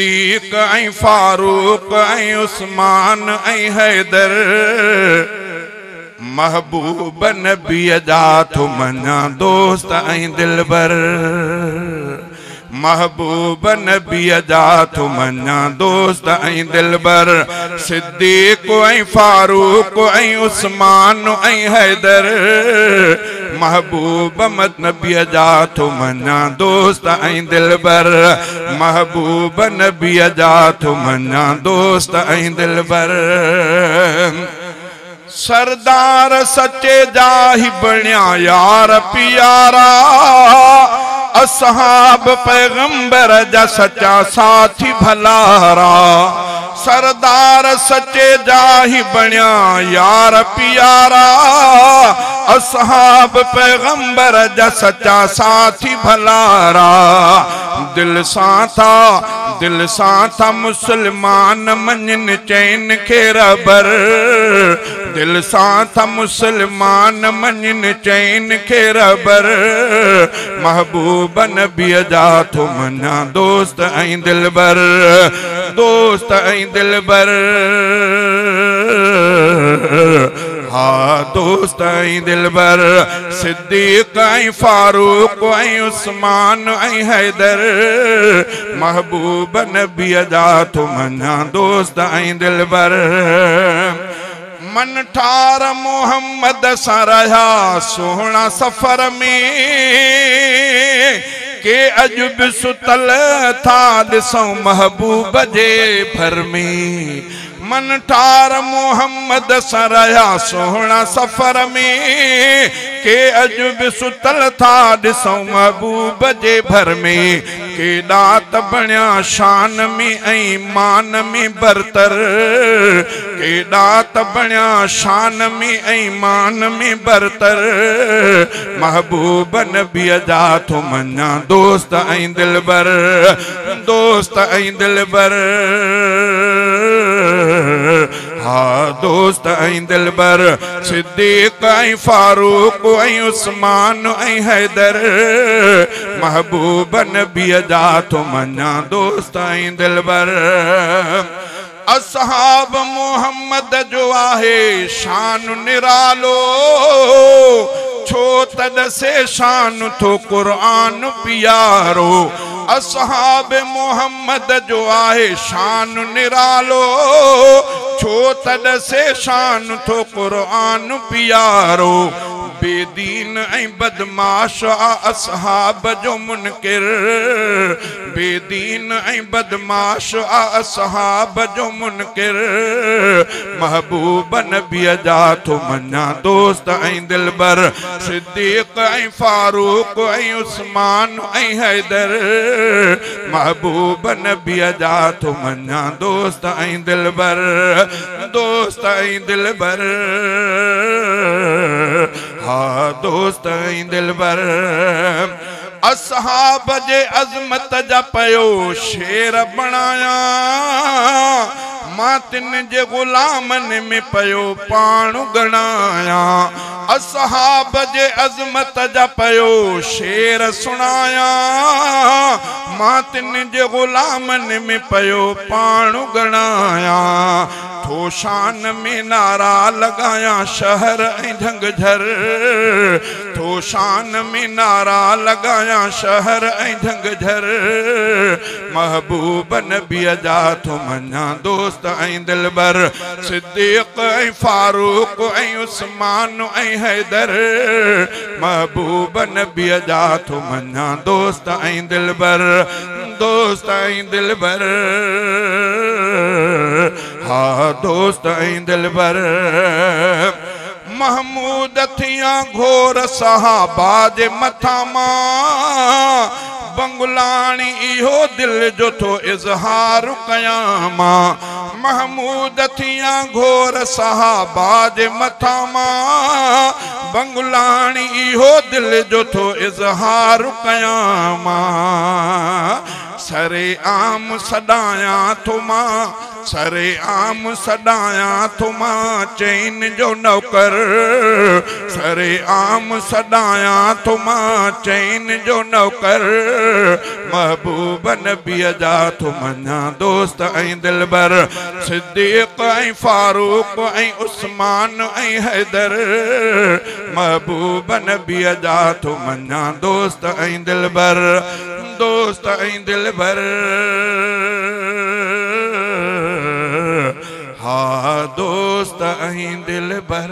सिद्दीक ऐं फारूक ऐं उस्मान ऐं हैदर महबूब नबीअ जा थो मञा दोस्त ऐं दिलबर महबूब नबीअ जा थो मञा दोस्त ऐं दिलबर सिद्दीक ऐं फारूक ऐं उस्मान ऐं हैदर महबूब नबीअ जा थो मञा दोस्त ऐं दिलबर महबूब नबीअ जा थो मञा दोस्त ऐं दिलबर सरदार सचे जा ही बणिया यार प्यारा असहाब पैगंबर जा सच्चा साथी भलारा सरदार सचे जा ही बणिया यार प्यारा असहाब पैगंबर जा सच्चा साथी भलारा दिल सां था मुसलमान मञन चैन खे रबर दिल सां था मुसलमान मञन चैन खे रबर महबूब नबीअ जा थो मञा दोस्त ऐं दिलबर दोस्त ऐं दिलबर हाँ दोस्त ऐं दिलबर सिद्दीक ऐं फारूक ऐं उस्मान ऐं हैदर महबूब नबीअ जा थो मञा दोस्त ऐं दिलबर मन ठार मोहम्मद सां रहिया सोहणा सफ़र में के अॼु बि सुतल था ॾिसूं महबूब जे भर में मन ठार मोहम्मद सां रहिया सोहणा सफ़र में के अॼु बि सुतल था ॾिसूं महबूब जे भर में केॾा त बणिया शान में ऐं मान में बरतर केॾा त बणिया शान में ऐं मान में बरतर महबूब नबीअ जा थो मञा दोस्त ऐं दिलबर दोस्त ऐं दिलबर हाँ दोस्त ऐं दिलबर सिद्दीक ऐं फारूक ऐं उस्मान ऐं हैदर महबूब नबीअ जा थो मञा दोस्त ऐं दिलबर असहाब मोहम्मद जो आहे शान निरालो छो त ॾसे शान थो क़ुरान प्यारो असहाब मोहम्मद जो आहे शान निरालो छो त ॾसे शान थो क़ुरान प्यारो बेदीन ऐं बदमाश असहाब जो मुनकिर बेदीन ऐं बदमाश असहाब जो मुनकिर महबूब नबीअ जा थो मञा दोस्त ऐं दिलबर सिद्दीक ऐं फारूक ऐं उस्मान ऐं हैदर महबूब नबीअ जा थो मञा दोस्त ऐं दिलबर दोस्त ऐं दिलबर हाँ दोस्त ऐं दिलबर असहाब जे अज़मत जा पयो शेर बणाया मां तिन जे ग़ुलामन में पयो पाण गणाया असहाब जे अज़मत जा पयो शेर सुणाया मां तिन जे ग़ुलामन में पयो पाण गणाया थो शान में नारा लगाया शहर ऐं झंगझर थो शान में नारा लगाया शहर ऐं झंगझर महबूब नबीअ जा थो मञा दोस्त ऐं दिलबर सिद्दीक ऐं फारूक ऐं उस्मान ऐं हैदर महबूब नबीअ जा थो मञा दोस्त ऐं दिलबर दोस्त ऐं दिलबर हाँ दोस्त ऐं दिलबर महमूद थिया घोर सहाबा जे मथा मां बंगुलाणी इहो दिल जो थो इज़हार कयां मां महमूद थिया घोर सहाबा जे मथा मां बंगुलाणी इहो दिल जो थो इज़हार कयां मां सरे आम सदाया तुमा सरे आम सदाया तुमा चैन जो नौकर सरे आम सदाया तुमा चैन जो नौकर महबूब नबी जा तुमना दोस्त ऐं दिलबर सिद्दीक ऐं फारूक ऐं उस्मान ऐं हैदर महबूब नबी जा तुमना दोस्त ऐं दिलबर दोस्त ऐं दिलबर हा दोस्त ऐं दिलबर।